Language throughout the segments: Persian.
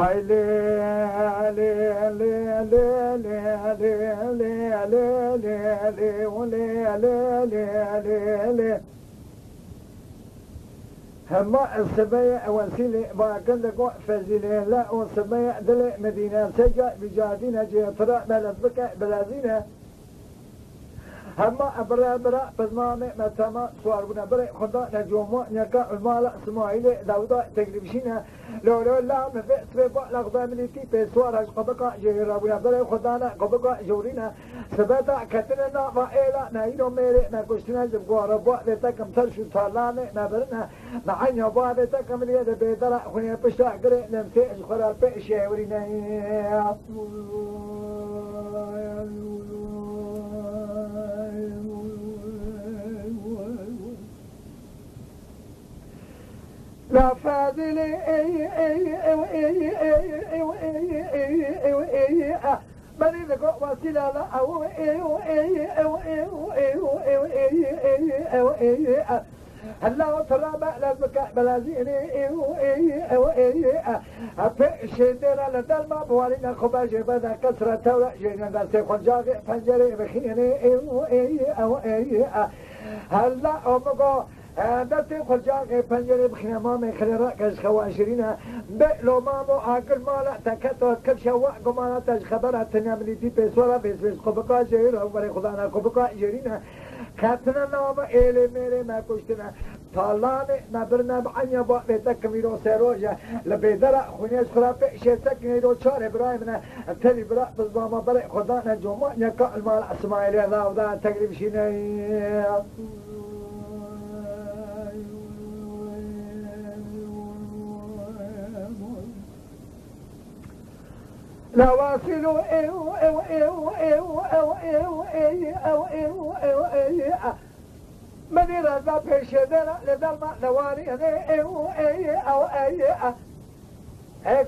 هاي لي لي لي لي لي لي لي لي ولي لي لي لي هما السبيع وسيلة باكن لقوا فزيلة لا والسبيع دل مدينة سجا بجادينة جيترا بلد بكا بلازينة هما برا بزمامي متما صور بنا برا خدا نجوم نكا المال اسماعيل داودا تقريبشينا لو لا مفيت بقى لقضاء مليتي بسوار قبقا جيرا بنا برا خدانا قبقا جورينا سبتا كتنا فائلا نايرو ميري نكشتنا جبقوا ربوا بيتكم ترشو طالاني نبرنا نعين يبوا بيتكم ليه بيدرا خنيا بشتا قري نمتي خلال بيشي ورينا لا فاضل من لقوا وسيلة لا أو هلا ترى ما لك بلازيني أبشدنا لدل ما بوالينا خباج بدا كسرة تورا جينا دارتي خنجاغ فنجري بخيني هلا أمقو دارتي خنجاغ فنجري بخينا مامي خليرا كش خواشرينا بلو مامو عقل مالا تكتو كبشوا قمالا تج خبرها تناملي دي بسورة بس قبقا جيرا وبري خدانا قبقا جيرينا كاتنا نوما إلي ميري ما كشتنا طالاني نبرنا بعنيا بقى بيتك ميرو سيروجا لبيدرا خونيش خرافي شيتك ميرو شار إبراهيمنا تلي برا بزباما بري خدانا جوما نكا المال اسماعيلي ذا وذا تقريب شيني نواصل من يرضى بشدنا لدلما نواري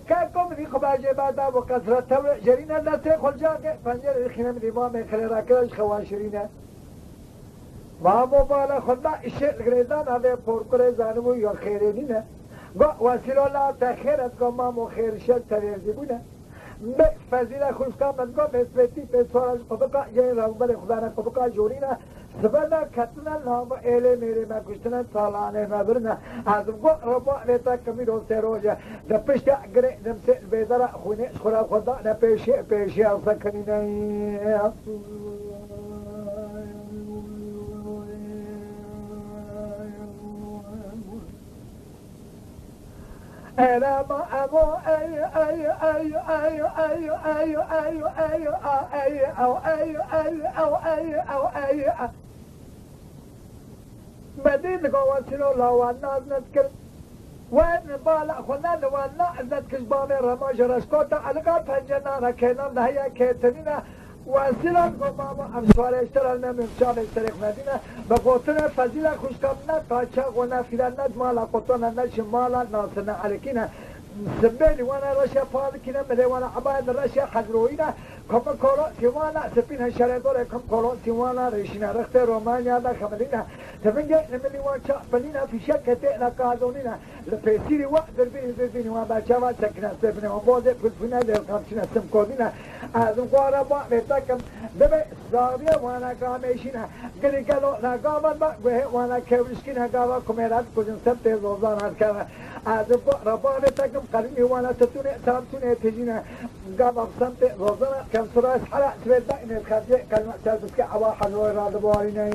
كاكم ذي خباجي بعدا وكثرة جرينا نتي خلجاك فنجر الخنم الإمام خليرا كلاش خواشرينا ما مبالا خلنا الشيء الغريزان هذا فوركري زانمو يخيرينينا واسلو لا تخيرت قما مو خير شل تريزيبونا فزيلا خوشكا من قو بسبتي بسوارج قبقا جاي رغبر خدانا قبقا جورينا سبنا كتنا نام إلي ميري ما كشتنا طالاني نبرنا عزم قو ربا ريتا كميرو سيروجا دبشتا قري نمسي البيدرا خوني شخرا خدا نبيشي أصكنينا أنا ما أبو بدين قوانسلو لو الناس نذكر وين بالا خلنا لو الناس نذكر بامي رماج رشكوتا ألقى فنجنا كنا نهيا كتنينا واسلام قماما امسوار اشترالنا من شان اشترق مدينة بقوتنا فزيلا خوشكامنا تاچا غنا فيلانا مالا قطونا نش مالا ناصرنا عليكينا سبيني وانا رشا فالكينا ملي وانا عباد رشا حجروينا كم كورو سيوانا سبين هشاردور كم كورو سيوانا ريشنا رخت رومانيا دا خمدينا تبنجي نملي وانشا بلينا في شكتة نكادونينا لفيسيري وقت دربيني وابا سكنا سبني وبوزي كلفنا للقامشنا سمكودينا ازم قوارا با بيتاكم دبي سابيا وانا قاميشنا قلي قالو نقامن با وانا كيوشكينا قاوا كميرات كجن سبتي زوزانا كاوا ازم قوارا با بيتاكم قريني وانا سامتوني تجينا قاوا بسمتي زوزانا كم سراس حلا سبيل دائما الخارجي كلمة سالبسك عواحا ويراد بوارينا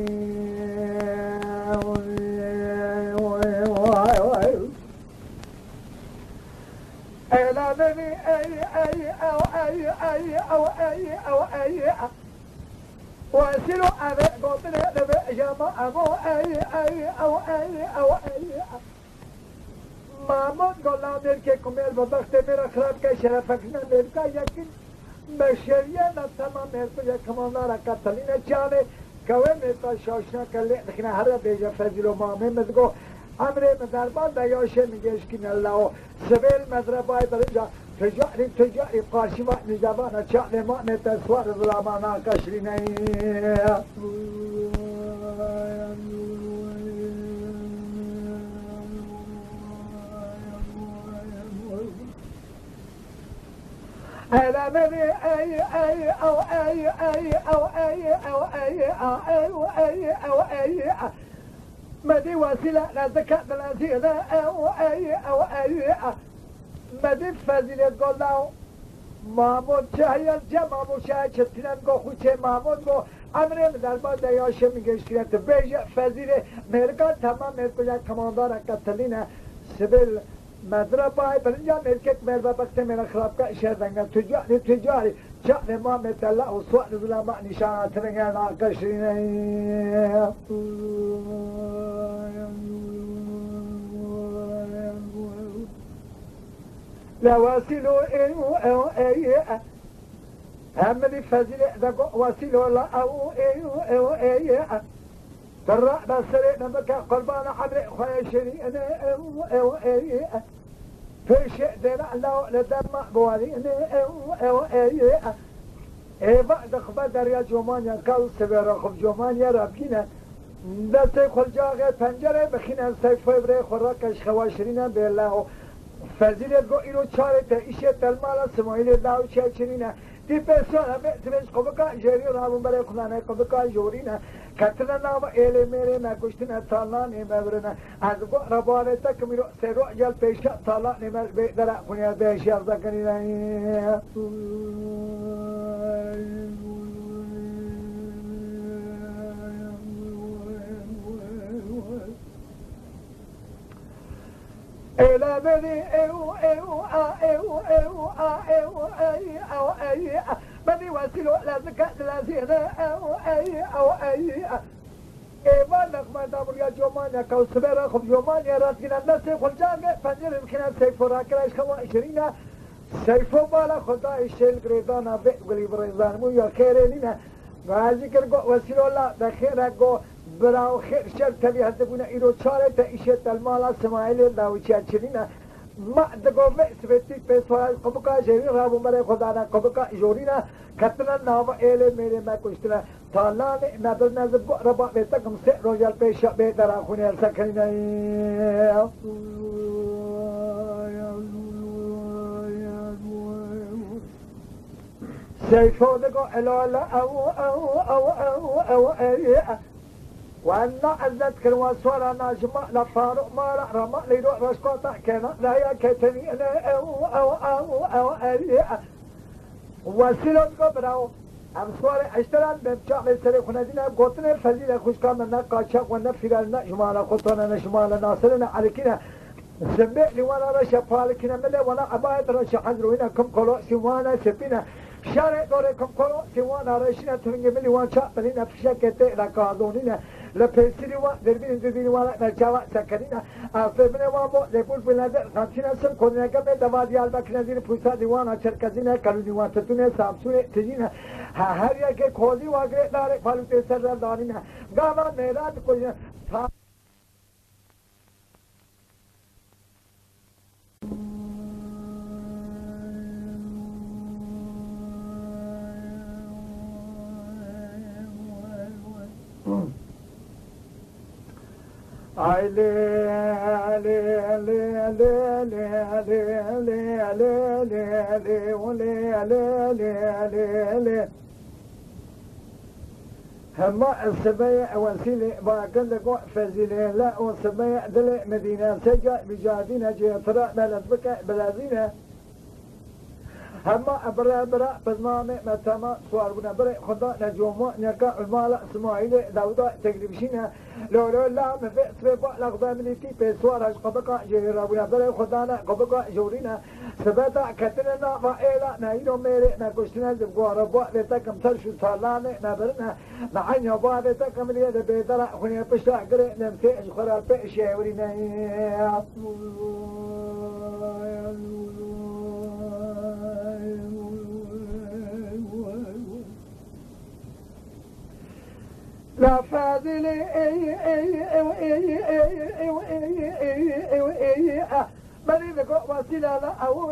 لا بني أي واسلوا أبي قطني لبي جماعة مامون قلنا ملكي كميل ببخت ميرا خراب كي شرفكنا ملكا يكين بشرية نتما ملكو يكمان نارا كتلين جاني كوي ملكا شاشنا كالي لكنا هر بيجا فزلو مامي مدقو امري مدربان دايوشي مجيشكين الله سبيل مدرباي برجا تجاري قارشي ما نجابانا شعلي ما نتسوار ظلامانا كشريني أنا مني أي أو أي أو أي أو أي أو أي أو أي مدي وسيلة لا ذكاء لا زيادة أو أي مدي فزيلة قلنا مامون شهيا جمامو شهيا شتنان قو خوشي مامون قو امره دربار دیاشه میگشتیره تو بیجه فزیره مرگا تمام مرگا کماندار کتلینه سبیل مدرا پای پرنجا مرکک مربا بکته میرا خراب که شهر دنگا تجاری جعل ما متلا و سوال ظلام نشانات رنگا ناقشرینه لا واسلوا ايه همني فزيلة دقو واسلوا لا او ايه ترى بسري نمك قربان حبر خويا شري انا او ايه في شيء دينا لو لدم بوالي انا او ايه ايه بعد خبر يا جومانيا كل سبير خب جومانيا رابينا دسته خل جاغه پنجره بخینن سیف فبره خوراکش خواشرینه بالله فزیلت گو اینو چاره تا ایشه تلمالا سمایل داو چه چنینه تی پسونا بیترش قبقا جری رابون برای خلانه قبقا جورینه کتنا نام ایلی میره نکشتنه تالانه مبرنه از گو ربانه تک میرو سرو جل پیشا تالانه مل بیدره کنیه بیشی ارزا کنینه إلى بني بني وسيلوا لا زكاة لا زينة إيمان ما دامر يا جومان كاو سبيرا خب جومان يا راتنا الناس يقول جانجة فنجر يمكن سيفو راكلاش خوا 20 سيفو بالا خدا الشيل قريدانا بيقولي بريزان مو يا خيرينينا غازي كرقو وسيلوا لا دخيرا قو براو خير شر تبي هدبونا إيرو چاره تا إيشه تلمالا سمايل داو چرچنينا ما دقو بسبتي پسوال قبقا جيري رابو مرے خدا نا قبقا جورينا کتنا ناو ایلے میرے میں کشتنا تالانے نظر نظر ربا بیتا کم سے روجال پیشا بیترا خونی ارسا کنینا سيفو دقو الالا او وانا اذكر وصورا ناجمع لفاروق مارع رمع ليروح رشقوطة كنا لا يكتني انا او وسيلون قبراو ام صوري اشتران بمجاق لسري خندينا بقوتنا فزيلة خوشكام لنا قاشق ونفرالنا جمالا قطونا نشمالا ناصرنا عليكنا سنبئ لي وانا رشا فالكنا ملي وانا عبايت رشا حضرونا كم قلو سوانا سفينا شارع دوركم كلو سوانا رشنا ترنجي ملي وان شاق بلينا فشاكتة لقاضونينا لپیسری و دربین والا نجوا سکنینا افرمن و مو لپول بلند خمسینا سم کنه که به دوادیال بکنه دین پوسا دیوان چرکزینه کلو دیوان تتونه سامسونه تجینه هر یک کوزی واگره داره فالوت سر دارینه گاما میرات کوی هما السبيع وسيلة باقل لقوع فزيلة لا والسبيع دل مدينة سجا بجادينة جيطراء بلد بكا بلازينة هما برا بزمامي متما صور بنا برا خدا نجوم نكا المالا اسماعيل داودا تقريبشينا لو لا مفيت سبب لغدا مليتي بسوار قبقا جيرا بنا برا خدانا قبقا جورينا سبتا كتنا فائلا نايرو ميري نكشتنا زبغورا بوا بيتكم ترشو صالاني نبرنا نعين بوا بيتكم ليه بيدرا خني بشتا قري نمسي خرا بيشي ورينا لا فاضل من يقول وسيلة لا أو